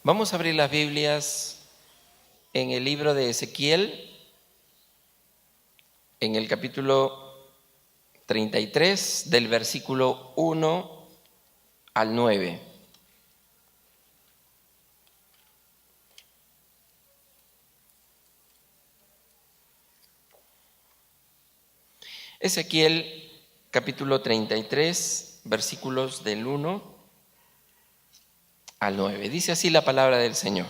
Vamos a abrir las Biblias en el libro de Ezequiel, en el capítulo 33, del versículo 1 al 9. Ezequiel, capítulo 33, versículos del 1 al 9. Dice así la palabra del Señor.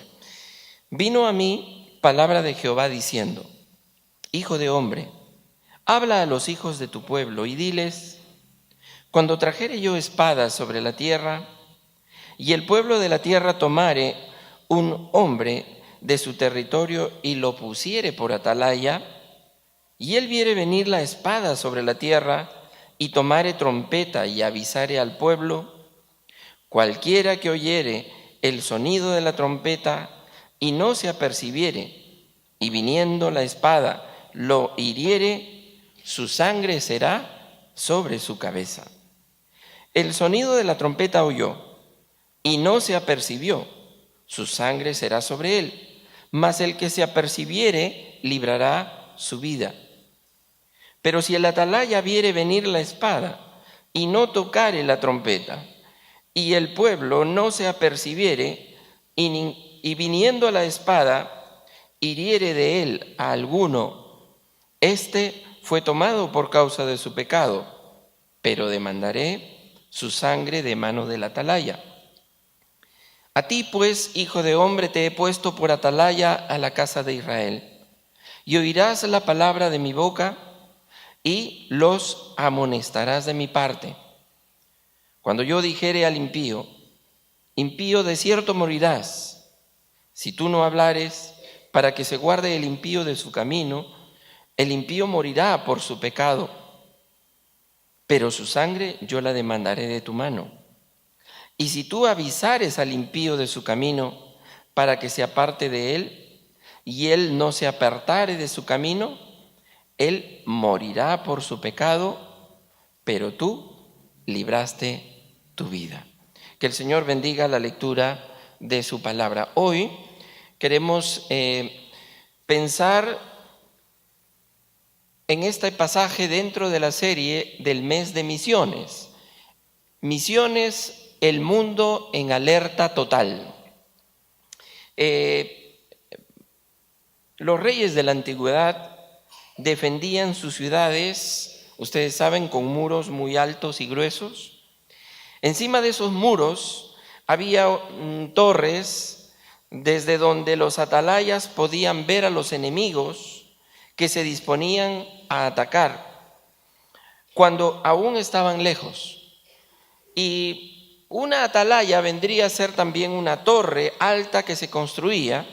Vino a mí palabra de Jehová diciendo: Hijo de hombre, habla a los hijos de tu pueblo y diles: cuando trajere yo espada sobre la tierra, y el pueblo de la tierra tomare un hombre de su territorio y lo pusiere por atalaya, y él viere venir la espada sobre la tierra, y tomare trompeta y avisare al pueblo, cualquiera que oyere el sonido de la trompeta y no se apercibiere, y viniendo la espada lo hiriere, su sangre será sobre su cabeza. El sonido de la trompeta oyó y no se apercibió, su sangre será sobre él, mas el que se apercibiere librará su vida. Pero si el atalaya viere venir la espada y no tocare la trompeta, y el pueblo no se apercibiere, y viniendo la espada hiriere de él a alguno, éste fue tomado por causa de su pecado, pero demandaré su sangre de mano del atalaya. A ti pues, hijo de hombre, te he puesto por atalaya a la casa de Israel, y oirás la palabra de mi boca, y los amonestarás de mi parte. Cuando yo dijere al impío: impío, de cierto morirás, si tú no hablares para que se guarde el impío de su camino, el impío morirá por su pecado, pero su sangre yo la demandaré de tu mano. Y si tú avisares al impío de su camino para que se aparte de él, y él no se apartare de su camino, él morirá por su pecado, pero tú libraste tu vida. Que el Señor bendiga la lectura de su palabra. Hoy queremos pensar en este pasaje dentro de la serie del mes de misiones. Misiones, el mundo en alerta total. Los reyes de la antigüedad defendían sus ciudades, ustedes saben, con muros muy altos y gruesos. Encima de esos muros había torres desde donde los atalayas podían ver a los enemigos que se disponían a atacar cuando aún estaban lejos. Y una atalaya vendría a ser también una torre alta que se construía,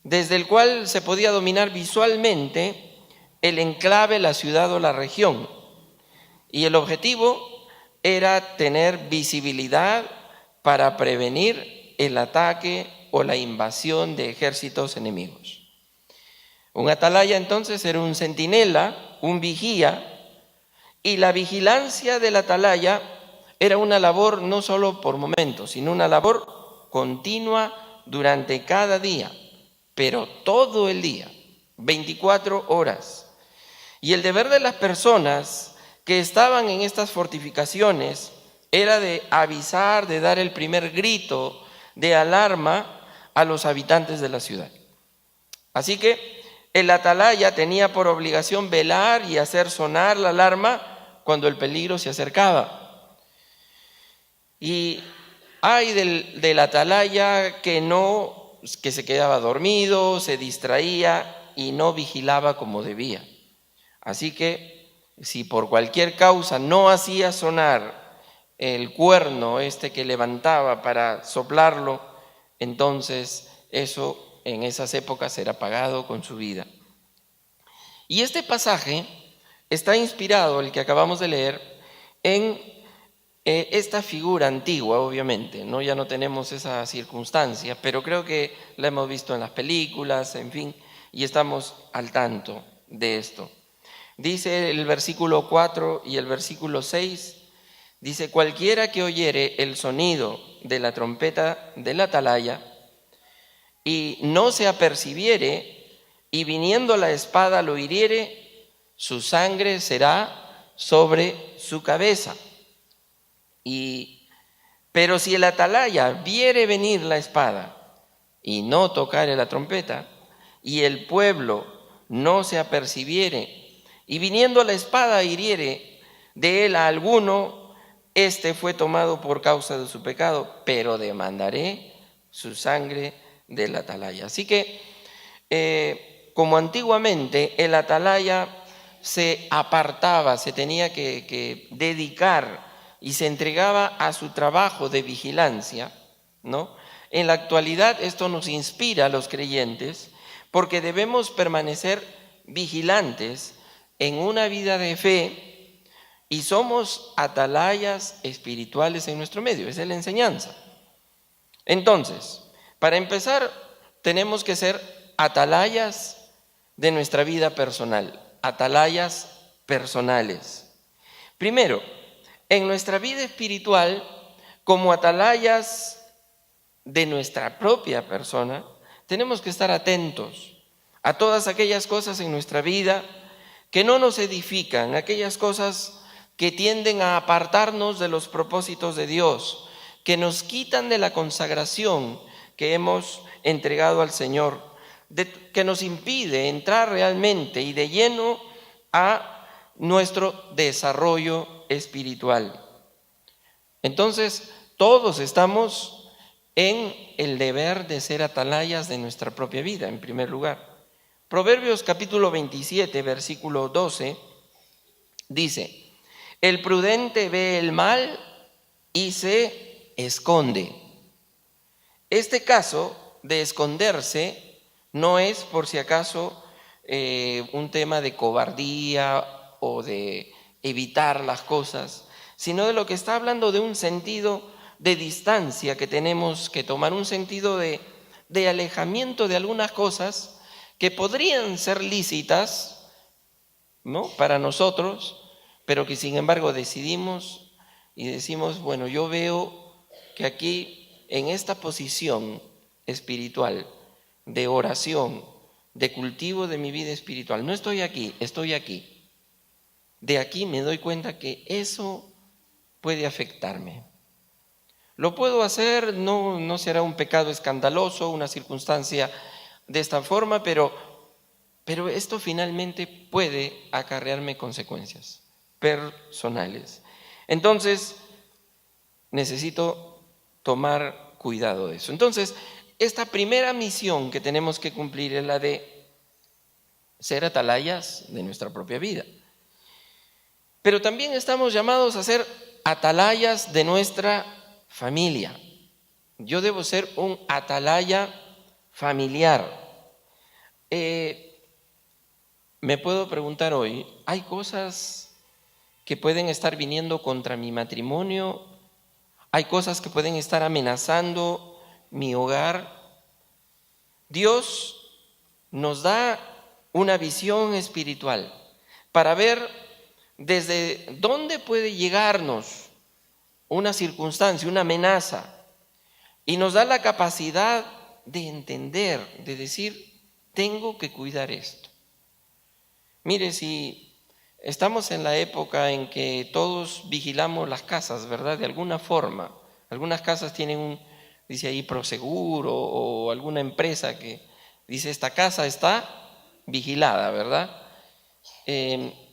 desde el cual se podía dominar visualmente el enclave, la ciudad o la región. Y el objetivo era tener visibilidad para prevenir el ataque o la invasión de ejércitos enemigos. Un atalaya entonces era un centinela, un vigía, y la vigilancia del atalaya era una labor no solo por momentos, sino una labor continua durante cada día, pero todo el día, 24 horas. Y el deber de las personas que estaban en estas fortificaciones era de avisar, de dar el primer grito de alarma a los habitantes de la ciudad. Así que el atalaya tenía por obligación velar y hacer sonar la alarma cuando el peligro se acercaba. Y hay del atalaya que se quedaba dormido, se distraía y no vigilaba como debía. Así que si por cualquier causa no hacía sonar el cuerno que levantaba para soplarlo, entonces eso en esas épocas era pagado con su vida. Y este pasaje está inspirado, el que acabamos de leer, en esta figura antigua, obviamente, ¿no? Ya no tenemos esa circunstancia, pero creo que la hemos visto en las películas, en fin, y estamos al tanto de esto. Dice el versículo 4 y el versículo 6, dice: cualquiera que oyere el sonido de la trompeta del atalaya y no se apercibiere, y viniendo la espada lo hiriere, su sangre será sobre su cabeza. Pero si el atalaya viere venir la espada y no tocare la trompeta, y el pueblo no se apercibiere, y viniendo la espada hiriere de él a alguno, este fue tomado por causa de su pecado, pero demandaré su sangre del atalaya. Así que, como antiguamente el atalaya se apartaba, se tenía que dedicar y se entregaba a su trabajo de vigilancia, ¿no? En la actualidad esto nos inspira a los creyentes porque debemos permanecer vigilantes en una vida de fe y somos atalayas espirituales en nuestro medio, esa es la enseñanza. Entonces, para empezar, tenemos que ser atalayas de nuestra vida personal, atalayas personales. Primero, en nuestra vida espiritual, como atalayas de nuestra propia persona, tenemos que estar atentos a todas aquellas cosas en nuestra vida que no nos edifican, aquellas cosas que tienden a apartarnos de los propósitos de Dios, que nos quitan de la consagración que hemos entregado al Señor, que nos impide entrar realmente y de lleno a nuestro desarrollo espiritual. Entonces, todos estamos en el deber de ser atalayas de nuestra propia vida, en primer lugar. Proverbios capítulo 27, versículo 12, dice: el prudente ve el mal y se esconde. Este caso de esconderse no es, por si acaso, un tema de cobardía o de evitar las cosas, sino de lo que está hablando de un sentido de distancia que tenemos que tomar, un sentido de alejamiento de algunas cosas que podrían ser lícitas, ¿no?, para nosotros, pero que sin embargo decidimos y decimos, bueno, yo veo que aquí en esta posición espiritual de oración, de cultivo de mi vida espiritual, no estoy aquí, estoy aquí. De aquí me doy cuenta que eso puede afectarme. Lo puedo hacer, no será un pecado escandaloso, una circunstancia de esta forma, pero esto finalmente puede acarrearme consecuencias personales. Entonces, necesito tomar cuidado de eso. Entonces, esta primera misión que tenemos que cumplir es la de ser atalayas de nuestra propia vida. Pero también estamos llamados a ser atalayas de nuestra familia. Yo debo ser un atalaya familiar. Me puedo preguntar hoy, ¿hay cosas que pueden estar viniendo contra mi matrimonio? ¿Hay cosas que pueden estar amenazando mi hogar? Dios nos da una visión espiritual para ver desde dónde puede llegarnos una circunstancia, una amenaza, y nos da la capacidad de entender, de decir, tengo que cuidar esto. Mire, si estamos en la época en que todos vigilamos las casas, ¿verdad? De alguna forma, algunas casas tienen dice ahí Proseguro o alguna empresa que dice, esta casa está vigilada, ¿verdad?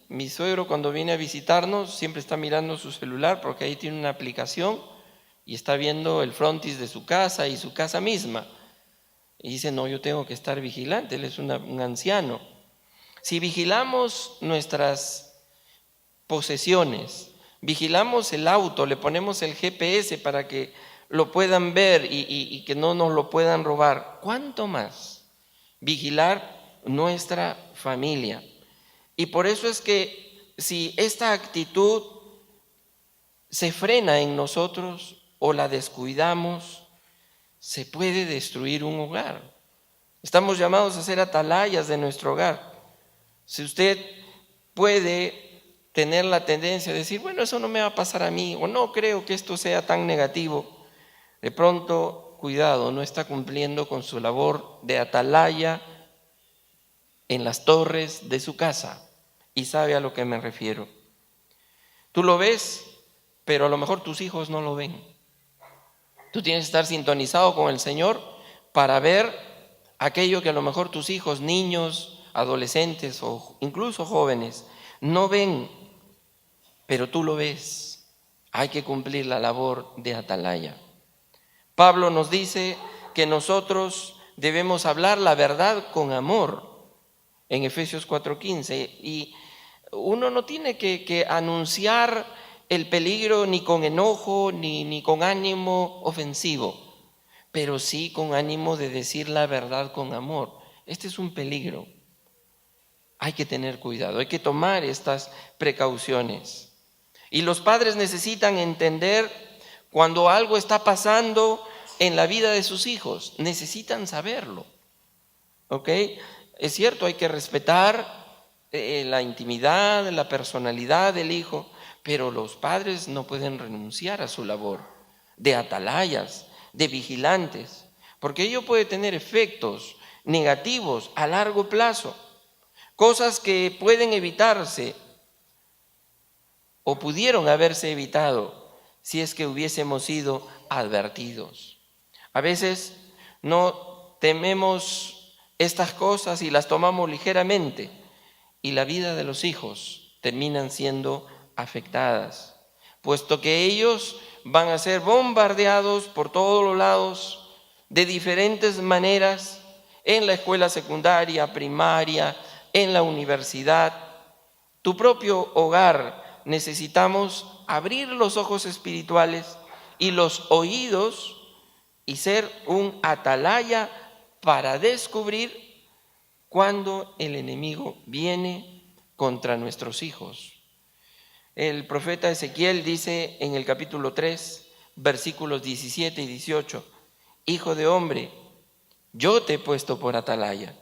Mi suegro cuando viene a visitarnos siempre está mirando su celular porque ahí tiene una aplicación y está viendo el frontis de su casa y su casa misma. Y dice, no, yo tengo que estar vigilante, él es un anciano. Si vigilamos nuestras posesiones, vigilamos el auto, le ponemos el GPS para que lo puedan ver y que no nos lo puedan robar, ¿cuánto más vigilar nuestra familia? Y por eso es que si esta actitud se frena en nosotros o la descuidamos, se puede destruir un hogar. Estamos llamados a ser atalayas de nuestro hogar. Si usted puede tener la tendencia de decir, bueno, eso no me va a pasar a mí, o no creo que esto sea tan negativo, de pronto cuidado, no está cumpliendo con su labor de atalaya en las torres de su casa. Y sabe a lo que me refiero. Tú lo ves, pero a lo mejor tus hijos no lo ven. Tú tienes que estar sintonizado con el Señor para ver aquello que a lo mejor tus hijos, niños, adolescentes o incluso jóvenes no ven, pero tú lo ves. Hay que cumplir la labor de atalaya. Pablo nos dice que nosotros debemos hablar la verdad con amor en Efesios 4:15, y uno no tiene que anunciar el peligro ni con enojo ni con ánimo ofensivo, pero sí con ánimo de decir la verdad con amor. Este es un peligro. Hay que tener cuidado, hay que tomar estas precauciones. Y los padres necesitan entender cuando algo está pasando en la vida de sus hijos, necesitan saberlo. ¿Ok? Es cierto, hay que respetar la intimidad, la personalidad del hijo, pero los padres no pueden renunciar a su labor de atalayas, de vigilantes, porque ello puede tener efectos negativos a largo plazo, cosas que pueden evitarse o pudieron haberse evitado si es que hubiésemos sido advertidos. A veces no tememos estas cosas y las tomamos ligeramente, y la vida de los hijos terminan siendo afectadas, puesto que ellos van a ser bombardeados por todos los lados de diferentes maneras en la escuela secundaria, primaria, en la universidad. Tu propio hogar, necesitamos abrir los ojos espirituales y los oídos y ser un atalaya para descubrir cuando el enemigo viene contra nuestros hijos. El profeta Ezequiel dice en el capítulo 3, versículos 17 y 18, Hijo de hombre, yo te he puesto por atalaya.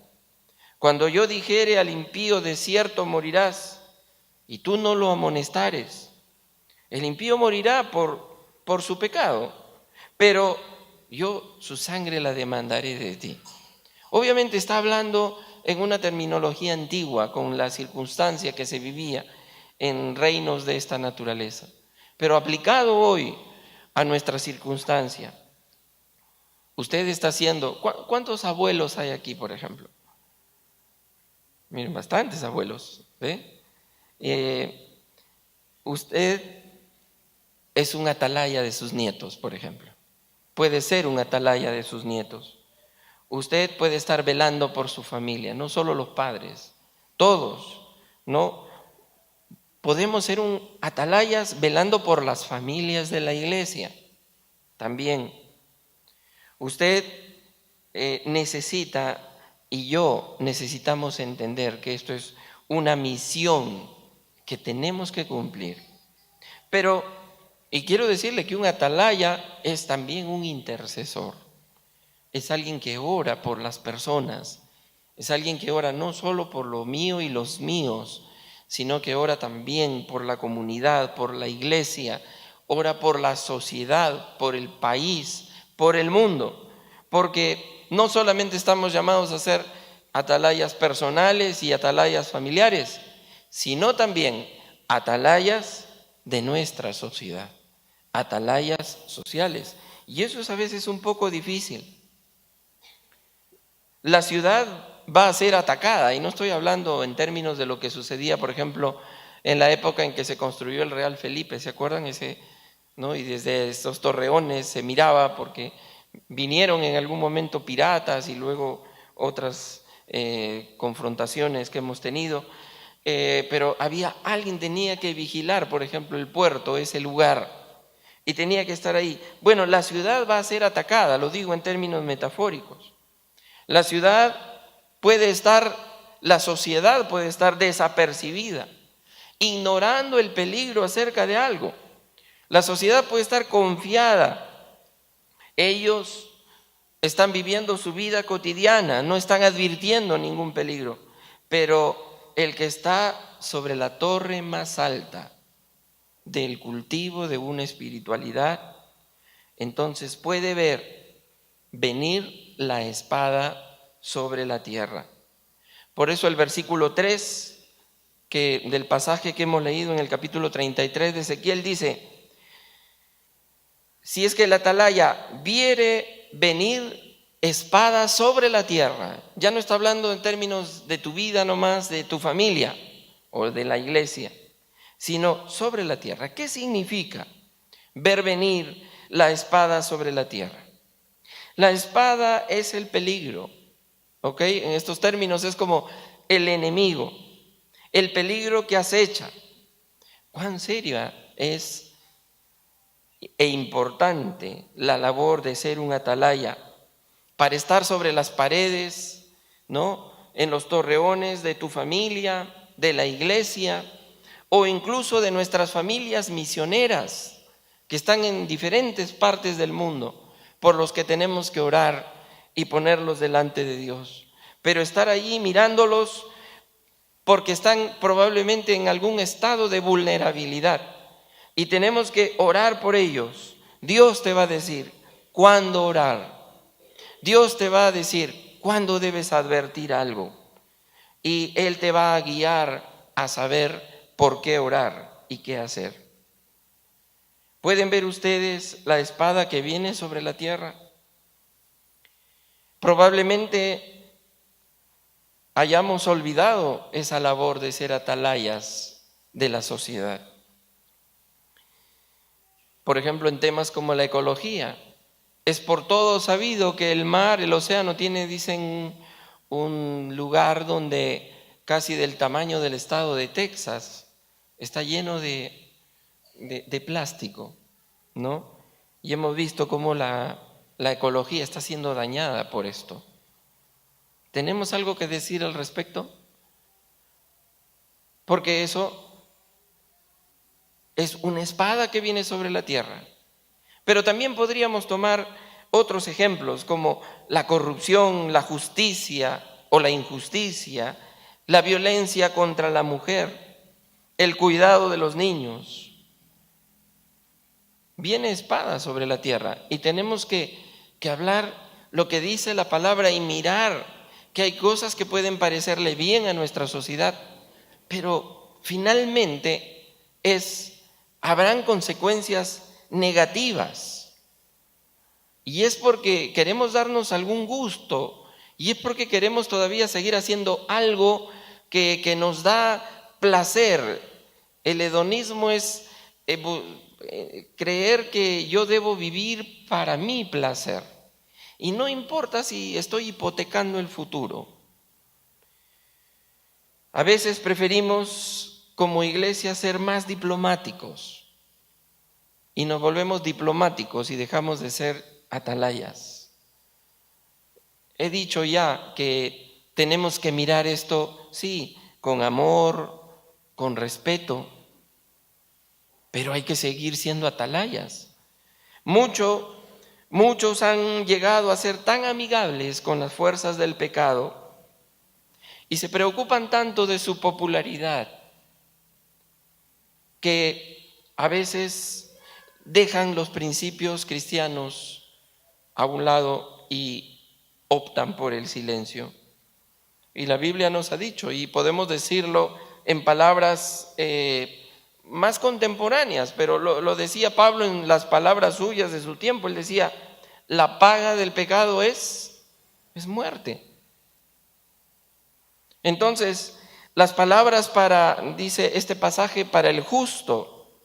Cuando yo dijere al impío, de cierto morirás, y tú no lo amonestares, el impío morirá por su pecado, pero yo su sangre la demandaré de ti. Obviamente está hablando en una terminología antigua, con la circunstancia que se vivía en reinos de esta naturaleza, pero aplicado hoy a nuestra circunstancia. Usted está haciendo, ¿cuántos abuelos hay aquí, por ejemplo? Miren, bastantes abuelos, ¿ve? Usted es un atalaya de sus nietos, por ejemplo. Puede ser un atalaya de sus nietos. Usted puede estar velando por su familia, no solo los padres, todos, ¿no? Podemos ser un atalayas velando por las familias de la iglesia también. Usted necesita, y yo necesitamos entender que esto es una misión que tenemos que cumplir. Pero, y quiero decirle que un atalaya es también un intercesor. Es alguien que ora por las personas. Es alguien que ora no solo por lo mío y los míos, sino que ora también por la comunidad, por la iglesia, ora por la sociedad, por el país, por el mundo. Porque no solamente estamos llamados a ser atalayas personales y atalayas familiares, sino también atalayas de nuestra sociedad, atalayas sociales. Y eso es a veces un poco difícil. La ciudad va a ser atacada, y no estoy hablando en términos de lo que sucedía, por ejemplo, en la época en que se construyó el Real Felipe, ¿se acuerdan? ¿No? Y desde esos torreones se miraba, porque vinieron en algún momento piratas y luego otras confrontaciones que hemos tenido, pero alguien tenía que vigilar, por ejemplo, el puerto, ese lugar, y tenía que estar ahí. Bueno, la ciudad va a ser atacada, lo digo en términos metafóricos. La ciudad puede estar, la sociedad puede estar desapercibida, ignorando el peligro acerca de algo. La sociedad puede estar confiada. Ellos están viviendo su vida cotidiana, no están advirtiendo ningún peligro. Pero el que está sobre la torre más alta del cultivo de una espiritualidad, entonces puede ver venir la espada sobre la tierra. Por eso el versículo 3 del pasaje que hemos leído en el capítulo 33 de Ezequiel dice: si es que la atalaya viere venir espada sobre la tierra. Ya no está hablando en términos de tu vida nomás, de tu familia o de la iglesia, sino sobre la tierra. ¿Qué significa ver venir la espada sobre la tierra? La espada es el peligro, ¿ok? En estos términos es como el enemigo, el peligro que acecha. ¿Cuán seria es e importante la labor de ser un atalaya para estar sobre las paredes, ¿no?, en los torreones de tu familia, de la iglesia o incluso de nuestras familias misioneras que están en diferentes partes del mundo, por los que tenemos que orar y ponerlos delante de Dios? Pero estar allí mirándolos porque están probablemente en algún estado de vulnerabilidad y tenemos que orar por ellos. Dios te va a decir cuándo orar. Dios te va a decir cuándo debes advertir algo. Y Él te va a guiar a saber por qué orar y qué hacer. ¿Pueden ver ustedes la espada que viene sobre la tierra? Probablemente hayamos olvidado esa labor de ser atalayas de la sociedad. Por ejemplo, en temas como la ecología. Es por todo sabido que el mar, el océano, tiene, dicen, un lugar donde casi del tamaño del estado de Texas está lleno de plástico, ¿no? Y hemos visto cómo la ecología está siendo dañada por esto. ¿Tenemos algo que decir al respecto? Porque eso es una espada que viene sobre la tierra. Pero también podríamos tomar otros ejemplos como la corrupción, la justicia o la injusticia, la violencia contra la mujer, el cuidado de los niños. Viene espada sobre la tierra y tenemos que hablar lo que dice la palabra y mirar que hay cosas que pueden parecerle bien a nuestra sociedad, pero finalmente habrán consecuencias negativas. Y es porque queremos darnos algún gusto y es porque queremos todavía seguir haciendo algo que nos da placer. El hedonismo es creer que yo debo vivir para mi placer. Y no importa si estoy hipotecando el futuro. A veces preferimos como iglesia ser más diplomáticos y nos volvemos diplomáticos y dejamos de ser atalayas. He dicho ya que tenemos que mirar esto, sí, con amor, con respeto, pero hay que seguir siendo atalayas. Muchos han llegado a ser tan amigables con las fuerzas del pecado y se preocupan tanto de su popularidad que a veces dejan los principios cristianos a un lado y optan por el silencio. Y la Biblia nos ha dicho, y podemos decirlo en palabras más contemporáneas, pero lo decía Pablo en las palabras suyas de su tiempo. Él decía, la paga del pecado es muerte. Entonces, las palabras dice este pasaje, para el justo,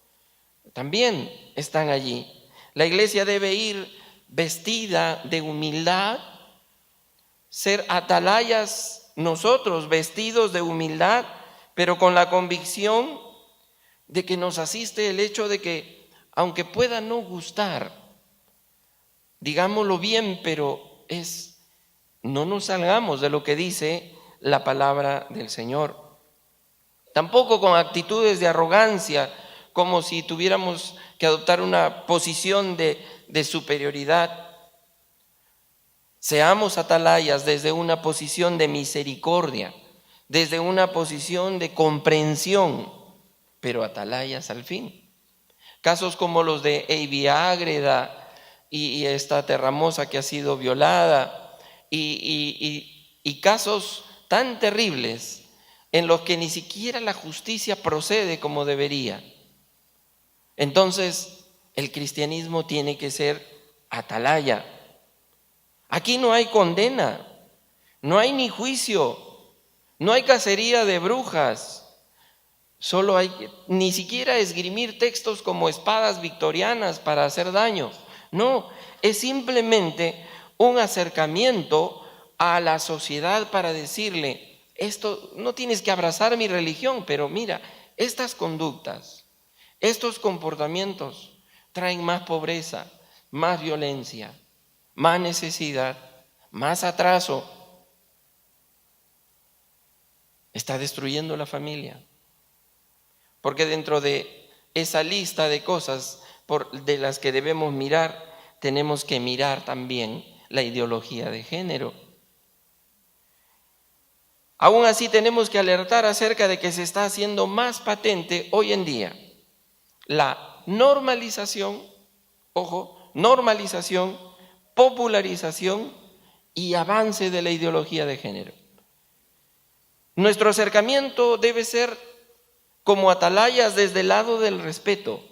también están allí. La iglesia debe ir vestida de humildad, ser atalayas nosotros vestidos de humildad, pero con la convicción de que nos asiste el hecho de que, aunque pueda no gustar, digámoslo bien, pero no nos salgamos de lo que dice la palabra del Señor. Tampoco con actitudes de arrogancia, como si tuviéramos que adoptar una posición de superioridad. Seamos atalayas desde una posición de misericordia, desde una posición de comprensión, pero atalayas al fin. Casos como los de Eivia Ágreda, y esta terramosa que ha sido violada y casos tan terribles en los que ni siquiera la justicia procede como debería. Entonces, el cristianismo tiene que ser atalaya. Aquí no hay condena, no hay ni juicio, no hay cacería de brujas. Solo hay ni siquiera esgrimir textos como espadas victorianas para hacer daño. No, es simplemente un acercamiento a la sociedad para decirle, esto no tienes que abrazar mi religión, pero mira, estas conductas, estos comportamientos traen más pobreza, más violencia, más necesidad, más atraso. Está destruyendo la familia. Porque dentro de esa lista de cosas de las que debemos mirar, tenemos que mirar también la ideología de género. Aún así tenemos que alertar acerca de que se está haciendo más patente hoy en día la normalización, ojo, normalización, popularización y avance de la ideología de género. Nuestro acercamiento debe ser como atalayas desde el lado del respeto,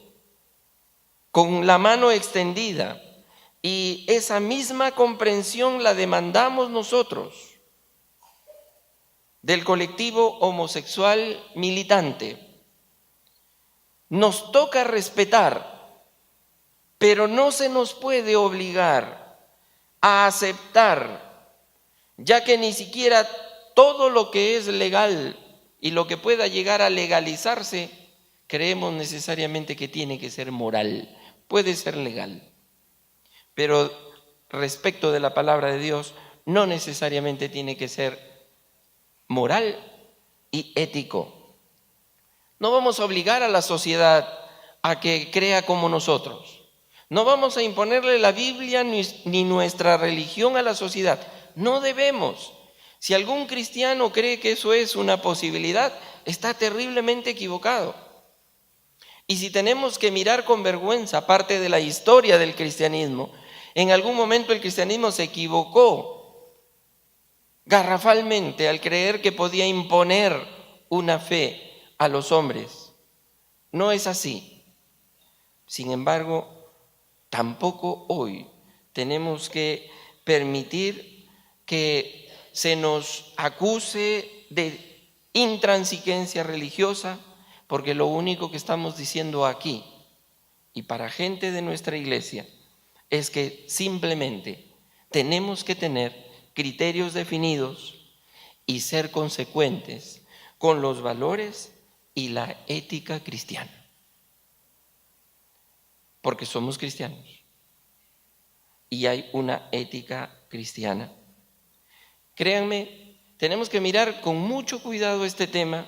con la mano extendida, y esa misma comprensión la demandamos nosotros del colectivo homosexual militante. Nos toca respetar, pero no se nos puede obligar a aceptar, ya que ni siquiera todo lo que es legal y lo que pueda llegar a legalizarse, creemos necesariamente que tiene que ser moral. Puede ser legal, pero respecto de la palabra de Dios, no necesariamente tiene que ser moral y ético. No vamos a obligar a la sociedad a que crea como nosotros. No vamos a imponerle la Biblia ni nuestra religión a la sociedad. No debemos. Si algún cristiano cree que eso es una posibilidad, está terriblemente equivocado. Y si tenemos que mirar con vergüenza parte de la historia del cristianismo, en algún momento el cristianismo se equivocó garrafalmente al creer que podía imponer una fe a los hombres. No es así. Sin embargo, tampoco hoy tenemos que permitir que se nos acuse de intransigencia religiosa, porque lo único que estamos diciendo aquí y para gente de nuestra iglesia es que simplemente tenemos que tener criterios definidos y ser consecuentes con los valores y la ética cristiana, porque somos cristianos y hay una ética cristiana. Créanme, tenemos que mirar con mucho cuidado este tema,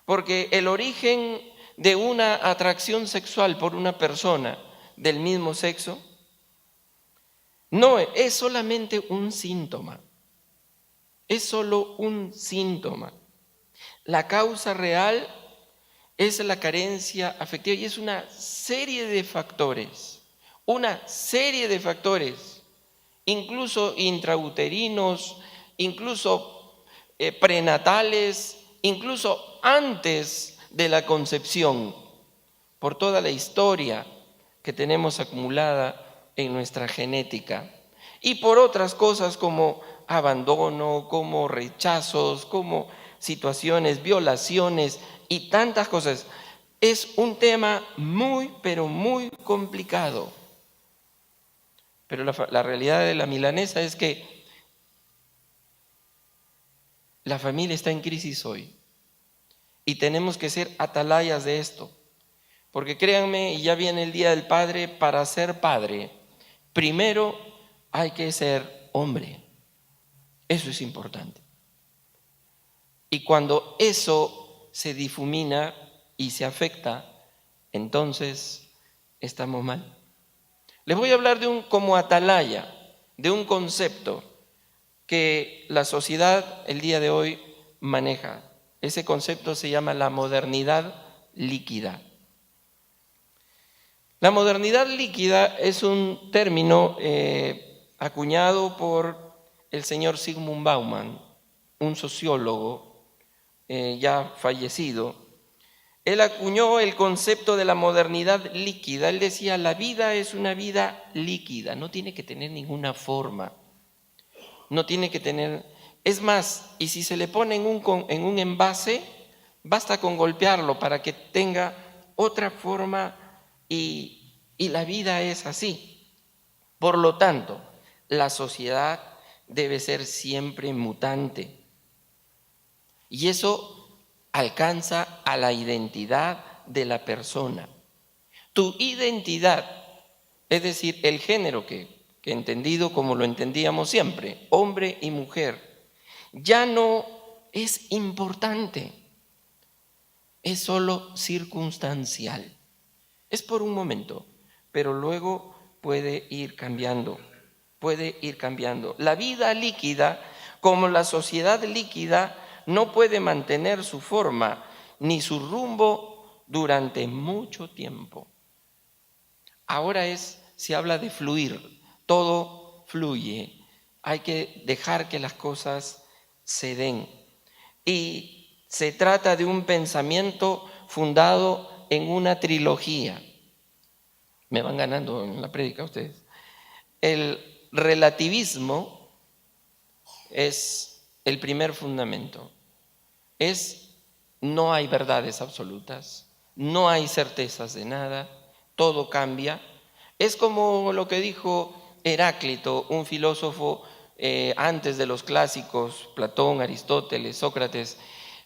porque el origen de una atracción sexual por una persona del mismo sexo no es solamente un síntoma, es solo un síntoma. La causa real es la carencia afectiva y es una serie de factores, incluso intrauterinos, incluso prenatales, incluso antes de la concepción, por toda la historia que tenemos acumulada en nuestra genética, y por otras cosas como abandono, como rechazos, como situaciones, violaciones y tantas cosas. Es un tema muy, pero muy complicado. Pero la realidad de la milanesa es que la familia está en crisis hoy y tenemos que ser atalayas de esto, porque créanme, y ya viene el Día del Padre, para ser padre, primero hay que ser hombre. Eso es importante. Y cuando eso se difumina y se afecta, entonces estamos mal. Les voy a hablar como atalaya, de un concepto que la sociedad el día de hoy maneja. Ese concepto se llama la modernidad líquida. La modernidad líquida es un término acuñado por el señor Zygmunt Bauman, un sociólogo ya fallecido. Él acuñó el concepto de la modernidad líquida. Él decía, la vida es una vida líquida, no tiene que tener ninguna forma, no tiene que tener... Es más, y si se le pone en un envase, basta con golpearlo para que tenga otra forma y la vida es así. Por lo tanto, la sociedad debe ser siempre mutante. Y eso alcanza a la identidad de la persona. Tu identidad, es decir, el género que entendido como lo entendíamos siempre, hombre y mujer, ya no es importante, es solo circunstancial. Es por un momento, pero luego puede ir cambiando, puede ir cambiando. La vida líquida, como la sociedad líquida, no puede mantener su forma ni su rumbo durante mucho tiempo. Ahora se habla de fluir, todo fluye, hay que dejar que las cosas se den. Y se trata de un pensamiento fundado en una trilogía. Me van ganando en la prédica ustedes. El relativismo es el primer fundamento. No hay verdades absolutas, no hay certezas de nada, todo cambia. Es como lo que dijo Heráclito, un filósofo antes de los clásicos, Platón, Aristóteles, Sócrates.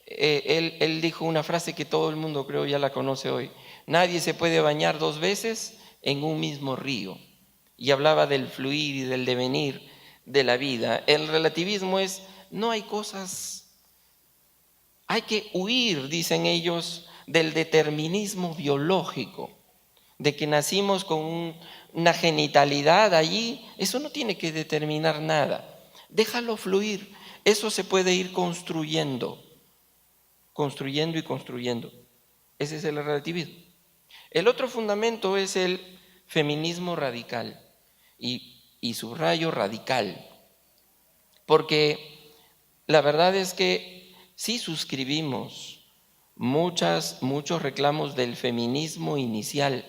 Él dijo una frase que todo el mundo creo ya la conoce hoy: nadie se puede bañar dos veces en un mismo río. Y hablaba del fluir y del devenir de la vida. El relativismo es, no hay cosas, hay que huir, dicen ellos, del determinismo biológico, de que nacimos con una genitalidad allí. Eso no tiene que determinar nada, déjalo fluir, eso se puede ir construyendo y construyendo. Ese es el relativismo. El otro fundamento es el feminismo radical, y subrayo radical, porque la verdad es que sí suscribimos muchos reclamos del feminismo inicial,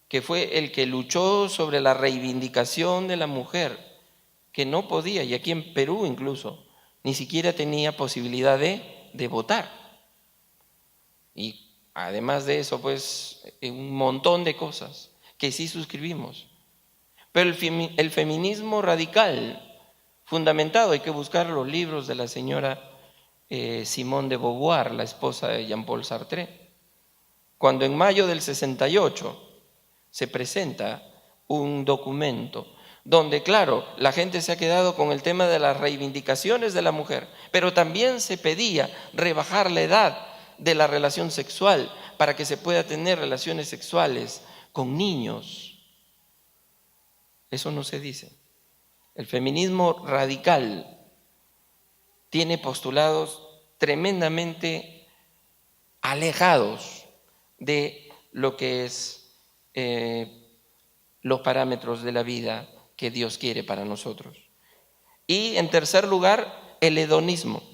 que fue el que luchó sobre la reivindicación de la mujer, que no podía, y aquí en Perú incluso, ni siquiera tenía posibilidad de votar. Y además de eso, pues, un montón de cosas que sí suscribimos. Pero el feminismo radical, fundamentado, hay que buscar los libros de la señora Simone de Beauvoir, la esposa de Jean-Paul Sartre, cuando en mayo del 68 se presenta un documento donde, claro, la gente se ha quedado con el tema de las reivindicaciones de la mujer, pero también se pedía rebajar la edad de la relación sexual para que se pueda tener relaciones sexuales con niños. Eso no se dice. El feminismo radical tiene postulados tremendamente alejados de lo que es los parámetros de la vida que Dios quiere para nosotros. Y en tercer lugar, el hedonismo.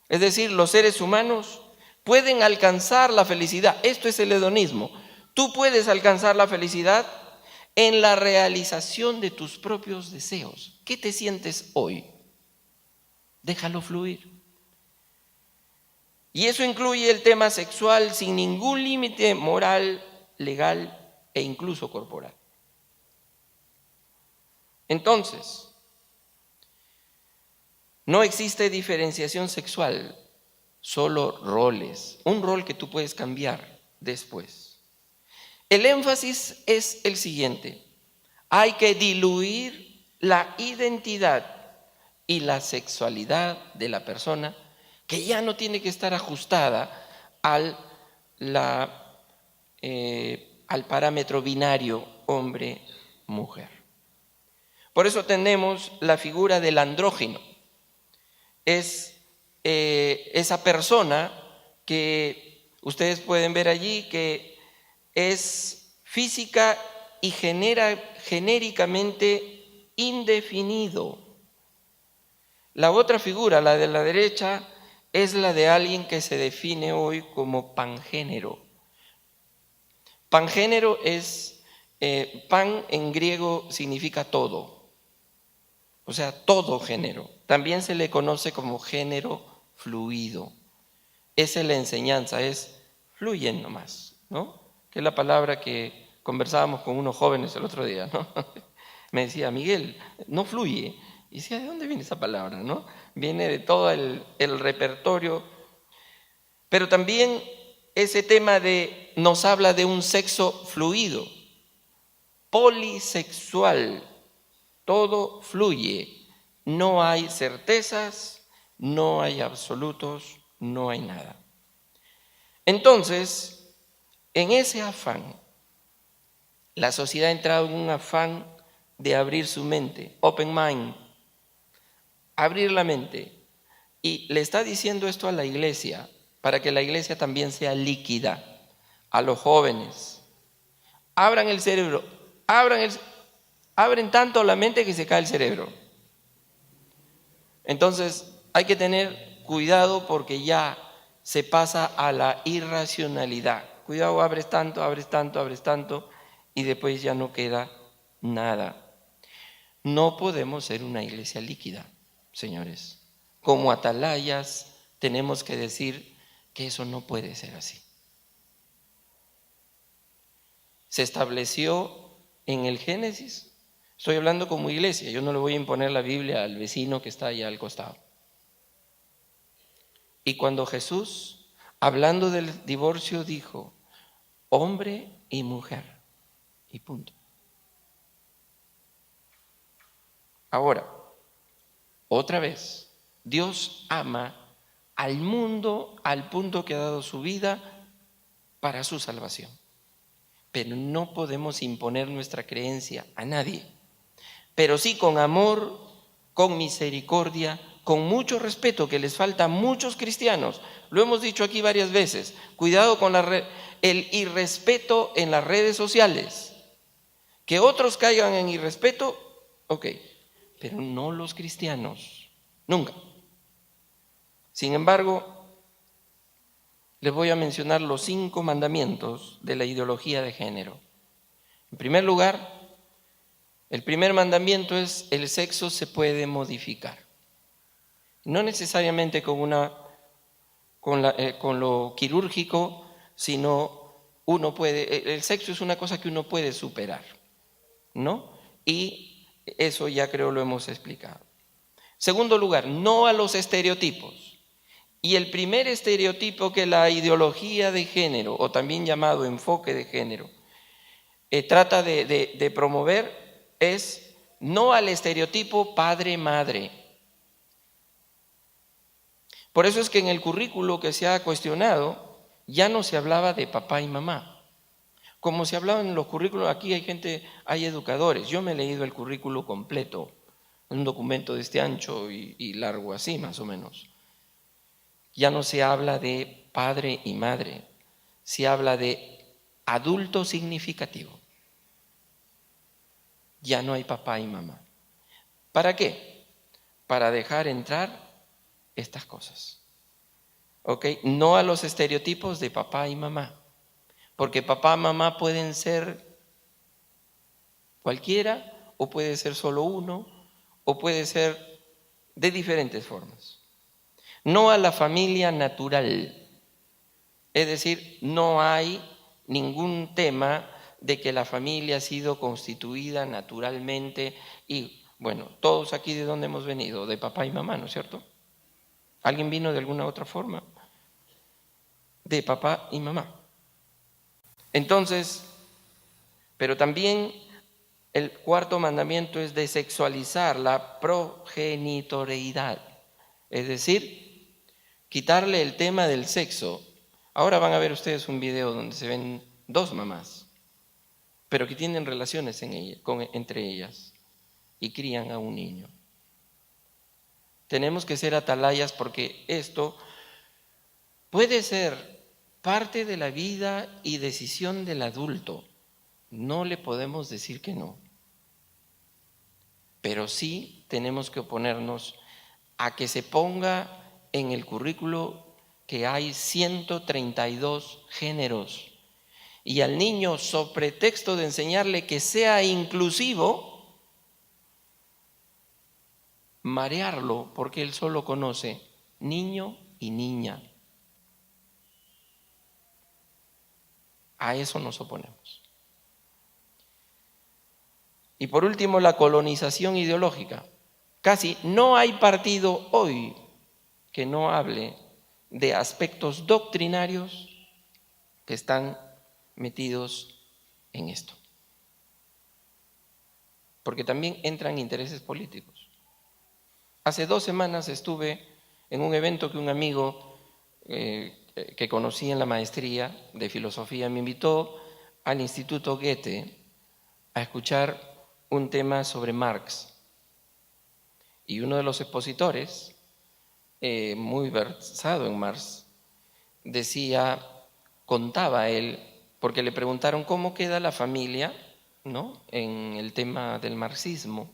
Es decir, los seres humanos pueden alcanzar la felicidad. Esto es el hedonismo. Tú puedes alcanzar la felicidad en la realización de tus propios deseos. ¿Qué te sientes hoy? Déjalo fluir. Y eso incluye el tema sexual sin ningún límite moral, legal e incluso corporal. Entonces, no existe diferenciación sexual, solo roles. Un rol que tú puedes cambiar después. El énfasis es el siguiente: hay que diluir la identidad y la sexualidad de la persona, que ya no tiene que estar ajustada al parámetro binario hombre-mujer. Por eso tenemos la figura del andrógino. Es esa persona que ustedes pueden ver allí, que es física y genéricamente indefinido. La otra figura, la de la derecha, es la de alguien que se define hoy como pangénero. Pangénero es, pan en griego significa todo, o sea, todo género. También se le conoce como género fluido. Esa es la enseñanza, es fluyen nomás, ¿no? Que es la palabra que conversábamos con unos jóvenes el otro día, ¿no? Me decía, Miguel, no fluye. Y decía, ¿de dónde viene esa palabra, no? Viene de todo el repertorio. Pero también ese tema nos habla de un sexo fluido, polisexual. Todo fluye. No hay certezas, no hay absolutos, no hay nada. Entonces, en ese afán, la sociedad ha entrado en un afán de abrir su mente, open mind, abrir la mente. Y le está diciendo esto a la iglesia, para que la iglesia también sea líquida, a los jóvenes. Abran el cerebro, abren tanto la mente que se cae el cerebro. Entonces, hay que tener cuidado porque ya se pasa a la irracionalidad. Cuidado, abres tanto, y después ya no queda nada. No podemos ser una iglesia líquida, señores. Como atalayas tenemos que decir que eso no puede ser así. Se estableció en el Génesis. Estoy hablando como iglesia, yo no le voy a imponer la Biblia al vecino que está allá al costado. Y cuando Jesús, hablando del divorcio, dijo, hombre y mujer, y punto. Ahora, otra vez, Dios ama al mundo al punto que ha dado su vida para su salvación. Pero no podemos imponer nuestra creencia a nadie. Pero sí con amor, con misericordia, con mucho respeto, que les falta a muchos cristianos. Lo hemos dicho aquí varias veces. Cuidado con el irrespeto en las redes sociales. Que otros caigan en irrespeto, ok, pero no los cristianos, nunca. Sin embargo, les voy a mencionar los 5 mandamientos de la ideología de género. En primer lugar, el primer mandamiento es: el sexo se puede modificar. No necesariamente con lo quirúrgico, sino uno puede, el sexo es una cosa que uno puede superar, ¿no? Y eso ya creo lo hemos explicado. Segundo lugar, no a los estereotipos. Y el primer estereotipo que la ideología de género, o también llamado enfoque de género, trata de promover es no al estereotipo padre-madre. Por eso es que en el currículo que se ha cuestionado ya no se hablaba de papá y mamá. Como se hablaba en los currículos, aquí hay educadores. Yo me he leído el currículo completo, un documento de este ancho y largo, así más o menos. Ya no se habla de padre y madre, se habla de adulto significativo. Ya no hay papá y mamá. ¿Para qué? Para dejar entrar estas cosas. ¿Ok? No a los estereotipos de papá y mamá. Porque papá y mamá pueden ser cualquiera, o puede ser solo uno, o puede ser de diferentes formas. No a la familia natural. Es decir, no hay ningún tema de que la familia ha sido constituida naturalmente y, bueno, todos aquí de dónde hemos venido, de papá y mamá, ¿no es cierto? ¿Alguien vino de alguna otra forma? De papá y mamá. Entonces, pero también el cuarto mandamiento es desexualizar la progenitoriedad, es decir, quitarle el tema del sexo. Ahora van a ver ustedes un video donde se ven 2 mamás, pero que tienen relaciones entre ellas y crían a un niño. Tenemos que ser atalayas porque esto puede ser parte de la vida y decisión del adulto, No le podemos decir que no, pero sí tenemos que oponernos a que se ponga en el currículo que hay 132 géneros y al niño, sobre pretexto de enseñarle que sea inclusivo, marearlo porque él solo conoce niño y niña. A eso nos oponemos. Y por último, la colonización ideológica. Casi no hay partido hoy que no hable de aspectos doctrinarios que están metidos en esto. Porque también entran intereses políticos. Hace 2 semanas estuve en un evento que un amigo que conocí en la maestría de filosofía me invitó al Instituto Goethe a escuchar un tema sobre Marx. Y uno de los expositores, muy versado en Marx, contaba él, porque le preguntaron cómo queda la familia, ¿no?, en el tema del marxismo.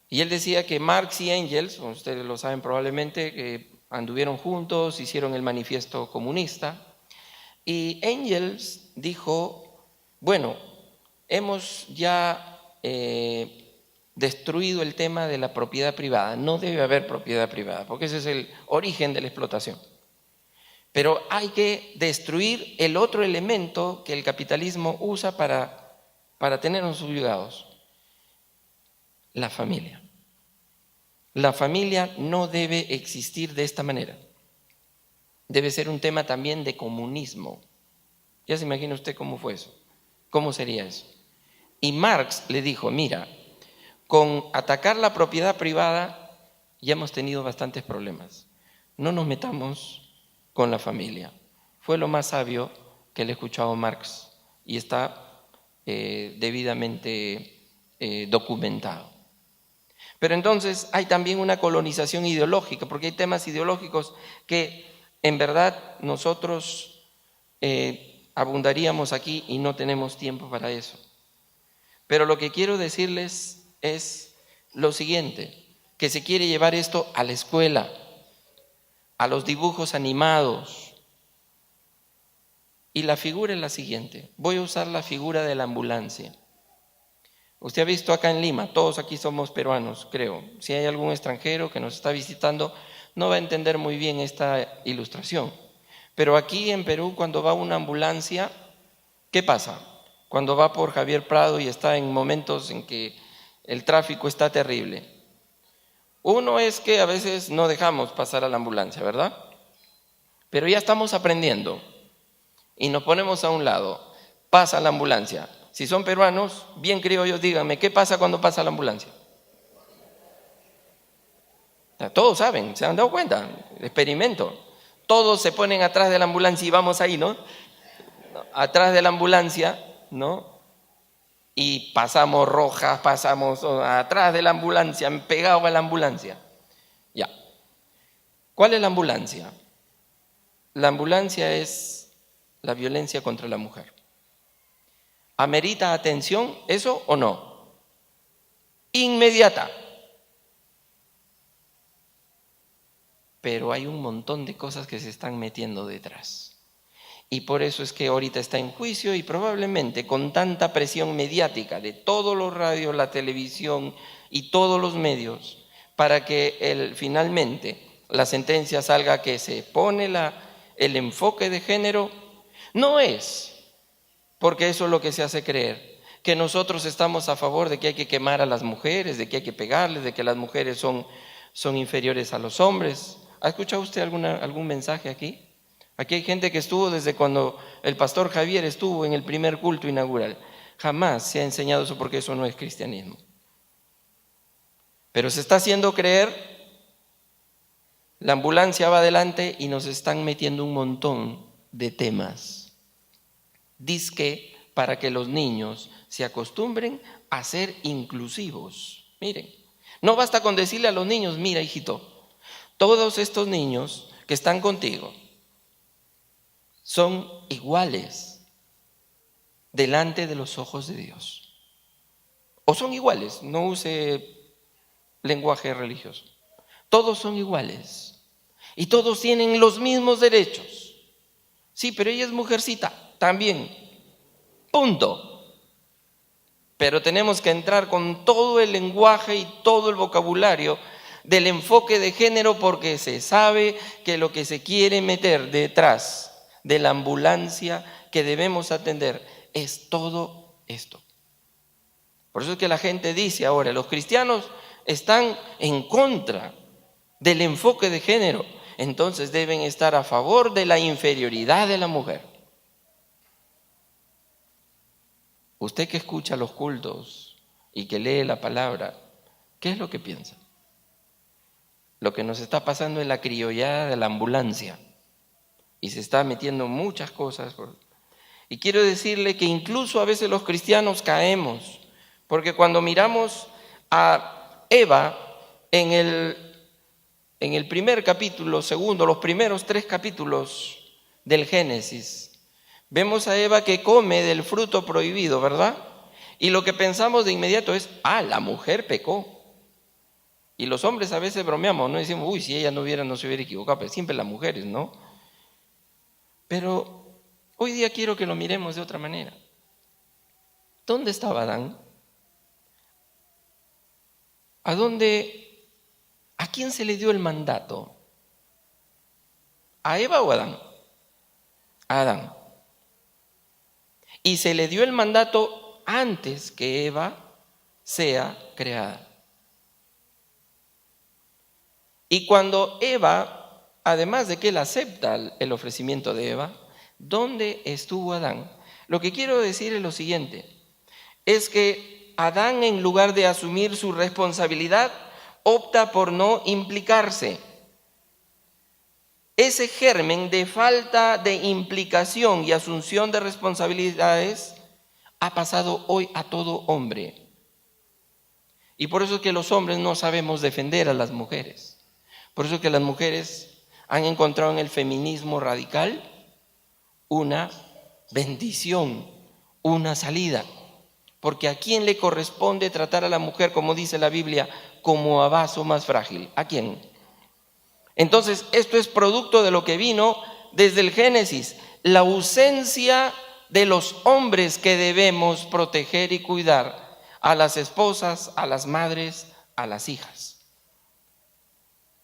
Y él decía que Marx y Engels, ustedes lo saben probablemente, que anduvieron juntos, hicieron el manifiesto comunista, y Engels dijo, bueno, hemos ya destruido el tema de la propiedad privada, no debe haber propiedad privada, porque ese es el origen de la explotación. Pero hay que destruir el otro elemento que el capitalismo usa para tenernos subyugados, la familia. La familia no debe existir de esta manera. Debe ser un tema también de comunismo. Ya se imagina usted cómo fue eso, cómo sería eso. Y Marx le dijo, mira, con atacar la propiedad privada ya hemos tenido bastantes problemas. No nos metamos con la familia. Fue lo más sabio que le he escuchado a Marx y está debidamente documentado. Pero entonces hay también una colonización ideológica, porque hay temas ideológicos que en verdad nosotros abundaríamos aquí y no tenemos tiempo para eso. Pero lo que quiero decirles es lo siguiente, que se quiere llevar esto a la escuela, a los dibujos animados. Y la figura es la siguiente, voy a usar la figura de la ambulancia. Usted ha visto acá en Lima, todos aquí somos peruanos, creo. Si hay algún extranjero que nos está visitando, no va a entender muy bien esta ilustración. Pero aquí en Perú, cuando va una ambulancia, ¿qué pasa? Cuando va por Javier Prado y está en momentos en que el tráfico está terrible. Uno es que a veces no dejamos pasar a la ambulancia, ¿verdad? Pero ya estamos aprendiendo y nos ponemos a un lado. Pasa la ambulancia. Si son peruanos, bien criollos, díganme, ¿qué pasa cuando pasa la ambulancia? Todos saben, se han dado cuenta, experimento. Todos se ponen atrás de la ambulancia y vamos ahí, ¿no? Atrás de la ambulancia, ¿no? Y pasamos rojas, pasamos atrás de la ambulancia, pegado a la ambulancia. Ya. ¿Cuál es la ambulancia? La ambulancia es la violencia contra la mujer. ¿Amerita atención eso o no? Inmediata. Pero hay un montón de cosas que se están metiendo detrás. Y por eso es que ahorita está en juicio y probablemente con tanta presión mediática de todos los radios, la televisión y todos los medios, para que finalmente la sentencia salga que se pone el enfoque de género, no es porque eso es lo que se hace creer, que nosotros estamos a favor de que hay que quemar a las mujeres, de que hay que pegarles, de que las mujeres son inferiores a los hombres. ¿Ha escuchado usted algún mensaje aquí? Aquí hay gente que estuvo desde cuando el pastor Javier estuvo en el primer culto inaugural. Jamás se ha enseñado eso porque eso no es cristianismo. Pero se está haciendo creer, la ambulancia va adelante y nos están metiendo un montón de temas. Dizque para que los niños se acostumbren a ser inclusivos. Miren, no basta con decirle a los niños, mira hijito, todos estos niños que están contigo son iguales. delante de los ojos de Dios. O son iguales, no use lenguaje religioso. Todos son iguales y todos tienen los mismos derechos. Sí, pero ella es mujercita, también. Punto. Pero tenemos que entrar con todo el lenguaje y todo el vocabulario del enfoque de género, porque se sabe que lo que se quiere meter detrás de la ambulancia que debemos atender es todo esto. Por eso es que la gente dice ahora, los cristianos están en contra del enfoque de género, entonces deben estar a favor de la inferioridad de la mujer. Usted que escucha los cultos y que lee la palabra, ¿qué es lo que piensa? Lo que nos está pasando es la criollada de la ambulancia y se está metiendo muchas cosas. Y quiero decirle que incluso a veces los cristianos caemos, porque cuando miramos a Eva en el primer capítulo, segundo, los primeros 3 capítulos del Génesis, vemos a Eva que come del fruto prohibido, ¿verdad? Y lo que pensamos de inmediato es, la mujer pecó. Y los hombres a veces bromeamos, ¿no? Decimos, si ella no se hubiera equivocado, pero siempre las mujeres, ¿no? Pero hoy día quiero que lo miremos de otra manera. ¿Dónde estaba Adán? ¿A quién se le dio el mandato? ¿A Eva o a Adán? A Adán. Y se le dio el mandato antes que Eva sea creada. Y cuando Eva, además de que él acepta el ofrecimiento de Eva, ¿dónde estuvo Adán? Lo que quiero decir es lo siguiente, es que Adán, en lugar de asumir su responsabilidad, opta por no implicarse. Ese germen de falta de implicación y asunción de responsabilidades ha pasado hoy a todo hombre. Y por eso es que los hombres no sabemos defender a las mujeres. Por eso es que las mujeres han encontrado en el feminismo radical una bendición, una salida. Porque ¿a quién le corresponde tratar a la mujer, como dice la Biblia, como a vaso más frágil? ¿A quién? Entonces, esto es producto de lo que vino desde el Génesis, la ausencia de los hombres que debemos proteger y cuidar, a las esposas, a las madres, a las hijas.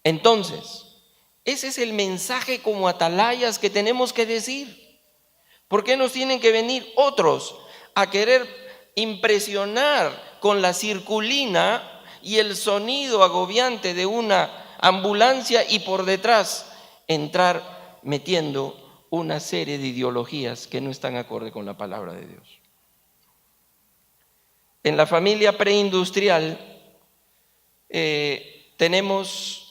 Entonces, ese es el mensaje como atalayas que tenemos que decir. ¿Por qué nos tienen que venir otros a querer impresionar con la circulina y el sonido agobiante de una ambulancia y por detrás entrar metiendo una serie de ideologías que no están acorde con la palabra de Dios? En la familia preindustrial tenemos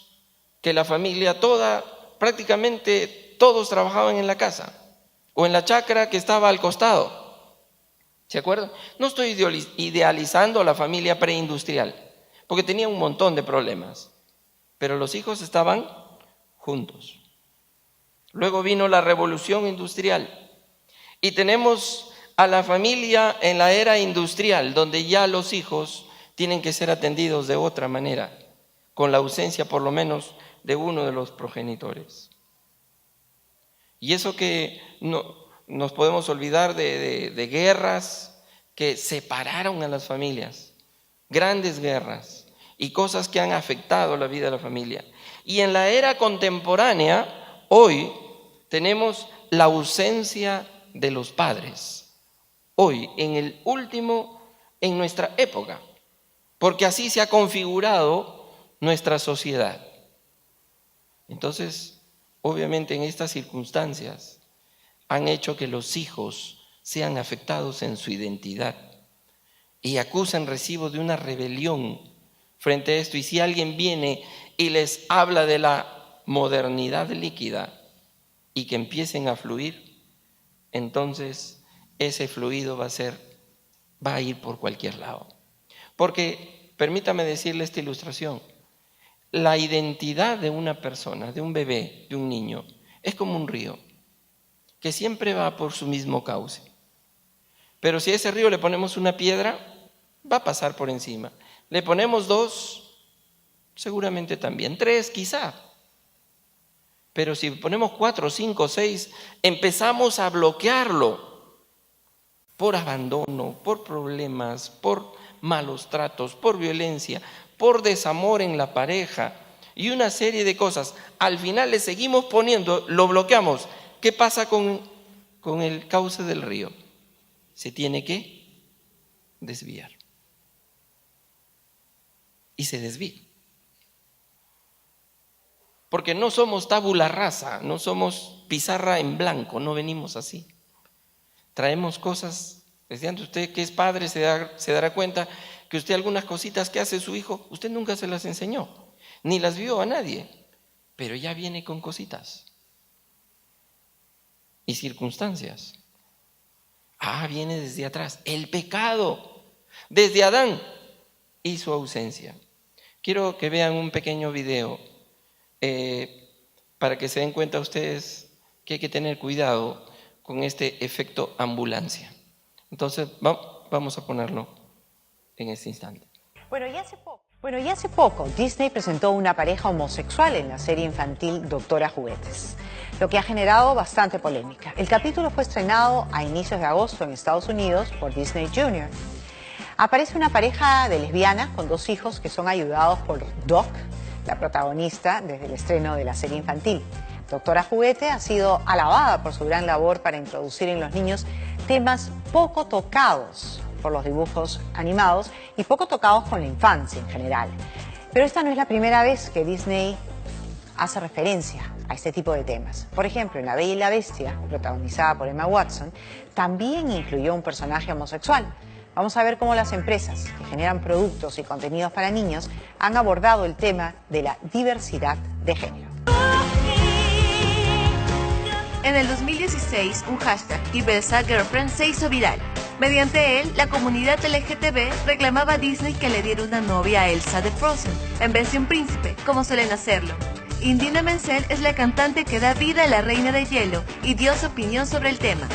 que la familia toda, prácticamente todos trabajaban en la casa o en la chacra que estaba al costado. ¿Se acuerdan? No estoy idealizando a la familia preindustrial, porque tenía un montón de problemas, pero los hijos estaban juntos. Luego vino la revolución industrial y tenemos a la familia en la era industrial, donde ya los hijos tienen que ser atendidos de otra manera, con la ausencia por lo menos de uno de los progenitores. Y eso que no nos podemos olvidar de guerras que separaron a las familias, grandes guerras y cosas que han afectado la vida de la familia. Y en la era contemporánea, hoy tenemos la ausencia de los padres. Hoy, en nuestra época, porque así se ha configurado nuestra sociedad. Entonces, obviamente en estas circunstancias han hecho que los hijos sean afectados en su identidad y acusan recibo de una rebelión frente a esto. Y si alguien viene y les habla de la modernidad líquida y que empiecen a fluir, entonces ese fluido va a ir por cualquier lado. Porque, permítame decirle esta ilustración, la identidad de una persona, de un bebé, de un niño, es como un río que siempre va por su mismo cauce. Pero si a ese río le ponemos una piedra, va a pasar por encima. Le ponemos 2, seguramente también. 3, quizá. Pero si ponemos 4, 5, 6, empezamos a bloquearlo por abandono, por problemas, por malos tratos, por violencia, por desamor en la pareja y una serie de cosas. Al final le seguimos poniendo, lo bloqueamos. ¿Qué pasa con el cauce del río? Se tiene que desviar. Y se desvía. Porque no somos tabula rasa, no somos pizarra en blanco, no venimos así. Traemos cosas, desde antes usted que es padre se dará cuenta que usted algunas cositas que hace su hijo, usted nunca se las enseñó, ni las vio a nadie, pero ya viene con cositas y circunstancias. Viene desde atrás, el pecado, desde Adán y su ausencia. Quiero que vean un pequeño video para que se den cuenta ustedes que hay que tener cuidado con este efecto ambulancia. Entonces, vamos a ponerlo en este instante. Bueno, y hace poco Disney presentó una pareja homosexual en la serie infantil Doctora Juguetes, lo que ha generado bastante polémica. El capítulo fue estrenado a inicios de agosto en Estados Unidos por Disney Junior. Aparece una pareja de lesbianas con 2 hijos que son ayudados por Doc, la protagonista, desde el estreno de la serie infantil. Doctora Juguete ha sido alabada por su gran labor para introducir en los niños temas poco tocados por los dibujos animados y poco tocados con la infancia en general. Pero esta no es la primera vez que Disney hace referencia a este tipo de temas. Por ejemplo, en La Bella y la Bestia, protagonizada por Emma Watson, también incluyó un personaje homosexual. Vamos a ver cómo las empresas que generan productos y contenidos para niños han abordado el tema de la diversidad de género. En el 2016, un hashtag Elsa Girlfriend se hizo viral. Mediante él, la comunidad LGTB reclamaba a Disney que le diera una novia a Elsa de Frozen, en vez de un príncipe, como suelen hacerlo. Idina Menzel es la cantante que da vida a la Reina de Hielo y dio su opinión sobre el tema.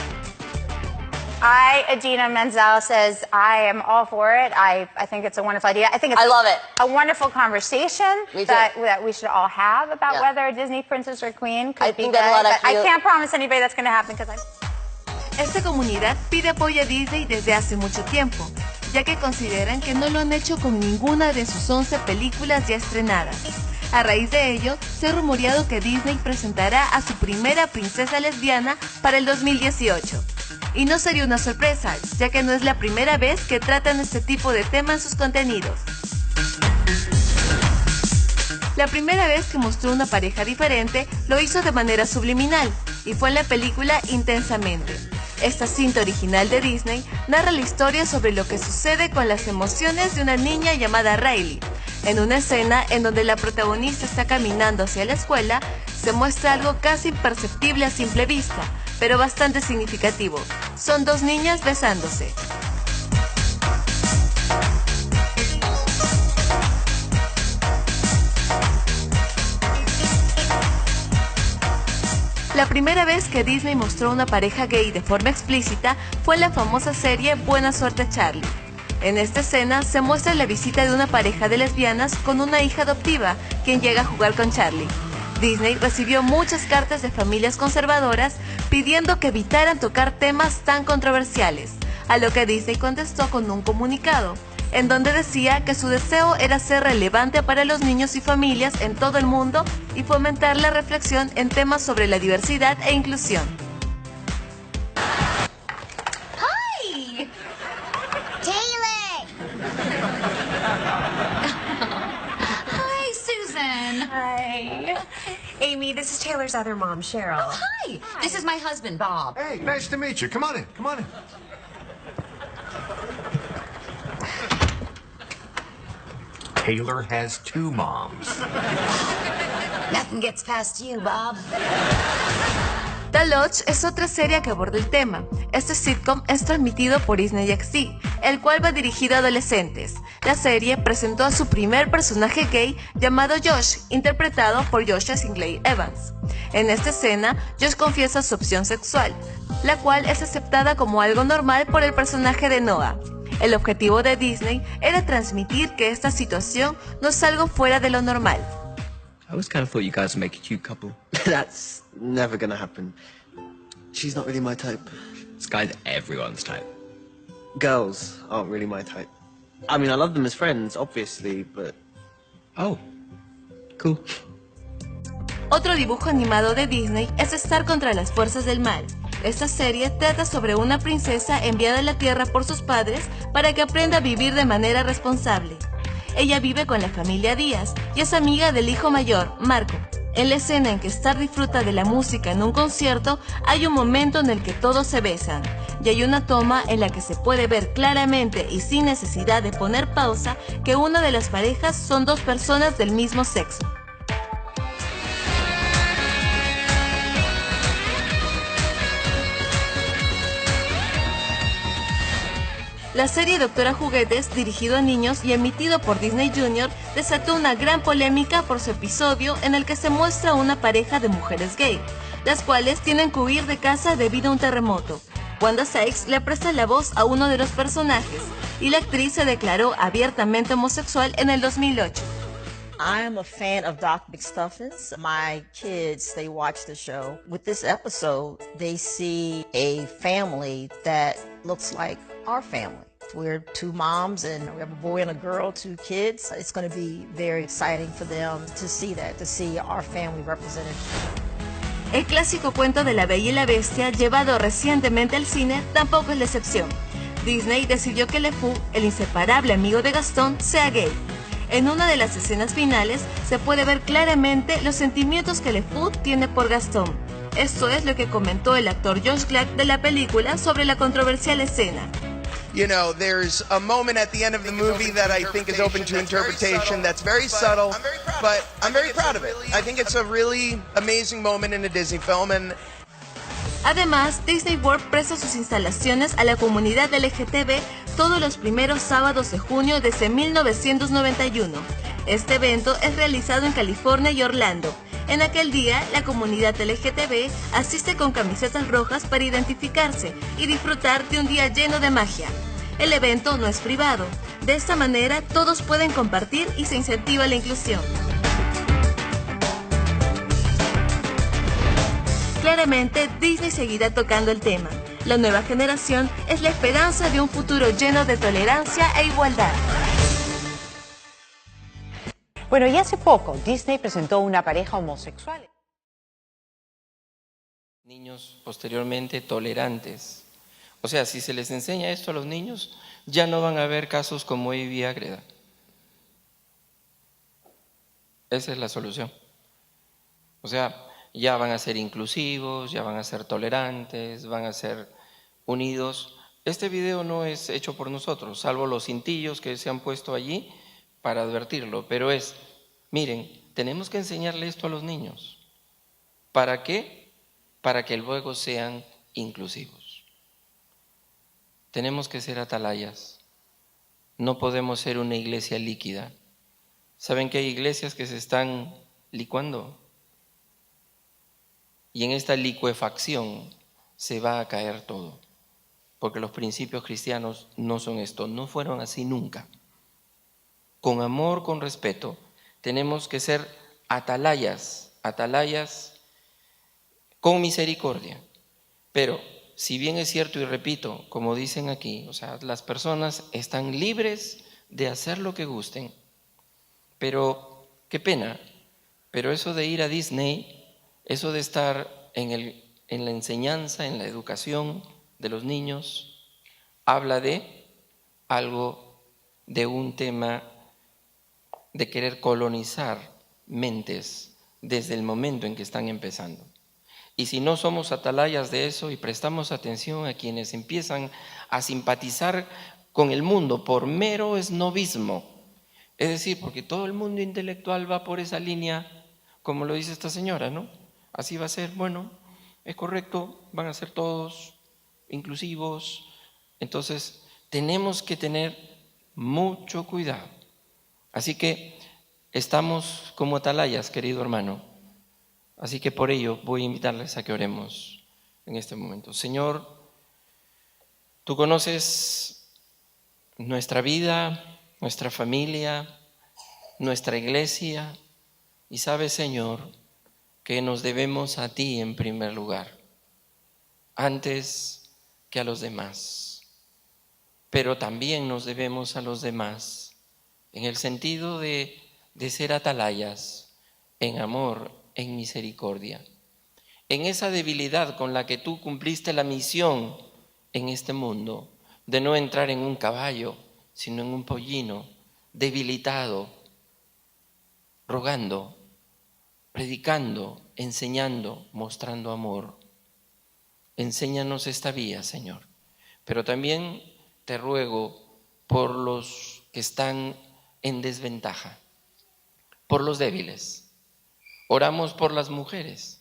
Idina Menzel says I am all for it. I think it's a wonderful idea. I think it's I love it. A wonderful conversation Me too. that we should all have about Yeah. whether a Disney princess or queen could I be think good. that a lot But I actually- can't promise anybody that's going to happen because Esta comunidad pide apoyo a Disney desde hace mucho tiempo, ya que consideran que no lo han hecho con ninguna de sus 11 películas ya estrenadas. A raíz de ello, se ha rumoreado que Disney presentará a su primera princesa lesbiana para el 2018. Y no sería una sorpresa, ya que no es la primera vez que tratan este tipo de tema en sus contenidos. La primera vez que mostró una pareja diferente, lo hizo de manera subliminal, y fue en la película Intensamente. Esta cinta original de Disney narra la historia sobre lo que sucede con las emociones de una niña llamada Riley. En una escena en donde la protagonista está caminando hacia la escuela, se muestra algo casi imperceptible a simple vista, pero bastante significativo. Son 2 niñas besándose. La primera vez que Disney mostró una pareja gay de forma explícita fue en la famosa serie Buena Suerte Charlie. En esta escena se muestra la visita de una pareja de lesbianas con una hija adoptiva, quien llega a jugar con Charlie. Disney recibió muchas cartas de familias conservadoras pidiendo que evitaran tocar temas tan controversiales, a lo que Disney contestó con un comunicado, en donde decía que su deseo era ser relevante para los niños y familias en todo el mundo y fomentar la reflexión en temas sobre la diversidad e inclusión. Hi! Taylor! Hi, Susan. Hi. Amy, this is Taylor's other mom, Cheryl. Oh, hi. This is my husband, Bob. Hey, nice to meet you. Come on in. Come on in. Taylor has 2 moms. Nothing gets past you, Bob. The Lodge es otra serie que aborda el tema. Este sitcom es transmitido por Disney XD, el cual va dirigido a adolescentes. La serie presentó a su primer personaje gay llamado Josh, interpretado por Joshua Singley Evans. En esta escena, Josh confiesa su opción sexual. la cual es aceptada como algo normal por el personaje de Noah. El objetivo de Disney era transmitir que esta situación no es algo fuera de lo normal. I always kind of thought you guys would make a cute couple. That's never gonna happen. She's not really my type. Sky's everyone's type. Girls aren't really my type. I mean, I love them as friends, obviously, but... Oh, cool. Otro dibujo animado de Disney es Star contra las fuerzas del mal. Esta serie trata sobre una princesa enviada a la Tierra por sus padres para que aprenda a vivir de manera responsable. Ella vive con la familia Díaz y es amiga del hijo mayor, Marco. En la escena en que Star disfruta de la música en un concierto, hay un momento en el que todos se besan, y hay una toma en la que se puede ver claramente y sin necesidad de poner pausa que una de las parejas son dos personas del mismo sexo. La serie Doctora Juguetes, dirigido a niños y emitido por Disney Junior, desató una gran polémica por su episodio en el que se muestra una pareja de mujeres gay, las cuales tienen que huir de casa debido a un terremoto. Wanda Sykes le presta la voz a uno de los personajes y la actriz se declaró abiertamente homosexual en el 2008. I am a fan of Doc McStuffins. My kids, they watch the show. With this episode, they see a family that looks like our family. We're two moms and we have a boy and a girl, 2 kids. It's going to be very exciting for them to see that, to see our family represented. El clásico cuento de La Bella y la Bestia, llevado recientemente al cine, tampoco es la excepción. Disney decidió que LeFou, el inseparable amigo de Gastón, sea gay. En una de las escenas finales se puede ver claramente los sentimientos que LeFou tiene por Gastón. Esto es lo que comentó el actor Josh Gad de la película sobre la controversial escena. You know, there's a moment at the end of the movie that I think is open to interpretation that's very subtle, but I'm very proud of it. I think it's a really amazing moment in a Disney film, and Además, Disney World presta sus instalaciones a la comunidad LGTB todos los primeros sábados de junio desde 1991. Este evento es realizado en California y Orlando. En aquel día, la comunidad LGTB asiste con camisetas rojas para identificarse y disfrutar de un día lleno de magia. El evento no es privado. De esta manera, todos pueden compartir y se incentiva la inclusión. Claramente, Disney seguirá tocando el tema. La nueva generación es la esperanza de un futuro lleno de tolerancia e igualdad. Bueno, y hace poco Disney presentó una pareja homosexual. Niños posteriormente tolerantes. O sea, si se les enseña esto a los niños, ya no van a haber casos como Ivy y Ágreda. Esa es la solución. O sea, ya van a ser inclusivos, ya van a ser tolerantes, van a ser unidos. Este video no es hecho por nosotros, salvo los cintillos que se han puesto allí para advertirlo, pero es, miren, tenemos que enseñarle esto a los niños. ¿Para qué? Para que luego sean inclusivos. Tenemos que ser atalayas. No podemos ser una iglesia líquida. ¿Saben que hay iglesias que se están licuando? Y en esta licuefacción se va a caer todo, porque los principios cristianos no son esto, no fueron así nunca. Con amor, con respeto, tenemos que ser atalayas, atalayas con misericordia. Pero si bien es cierto y repito, como dicen aquí, o sea, las personas están libres de hacer lo que gusten, pero qué pena, pero eso de ir a Disney, eso de estar en la enseñanza, en la educación de los niños, habla de algo, de un tema de querer colonizar mentes desde el momento en que están empezando. Y si no somos atalayas de eso y prestamos atención a quienes empiezan a simpatizar con el mundo por mero esnobismo, es decir, porque todo el mundo intelectual va por esa línea, como lo dice esta señora, ¿no? Así va a ser, bueno, es correcto, van a ser todos inclusivos. Entonces, tenemos que tener mucho cuidado. Así que estamos como atalayas, querido hermano. Así que por ello voy a invitarles a que oremos. en este momento. Señor, tú conoces nuestra vida, nuestra familia, nuestra iglesia, y sabes, Señor, que nos debemos a ti en primer lugar, antes que a los demás. Pero también nos debemos a los demás en el sentido de ser atalayas, en amor, en misericordia, en esa debilidad con la que tú cumpliste la misión en este mundo, de no entrar en un caballo, sino en un pollino, debilitado, rogando, predicando, enseñando, mostrando amor. Enséñanos esta vía, Señor. Pero también te ruego por los que están en desventaja, por los débiles. Oramos por las mujeres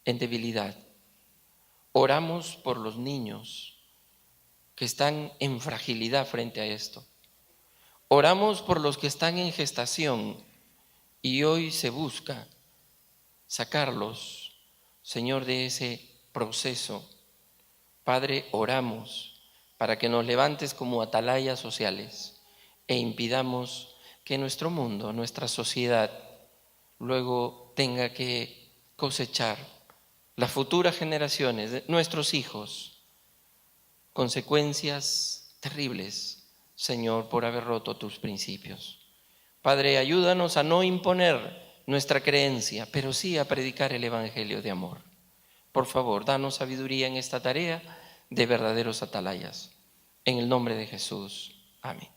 en debilidad. Oramos por los niños que están en fragilidad frente a esto. Oramos por los que están en gestación y hoy se busca sacarlos, Señor, de ese proceso. Padre, oramos para que nos levantes como atalayas sociales e impidamos que nuestro mundo, nuestra sociedad, luego tenga que cosechar las futuras generaciones, de nuestros hijos, consecuencias terribles, Señor, por haber roto tus principios. Padre, ayúdanos a no imponer nuestra creencia, pero sí a predicar el evangelio de amor. Por favor, danos sabiduría en esta tarea de verdaderos atalayas. En el nombre de Jesús. Amén.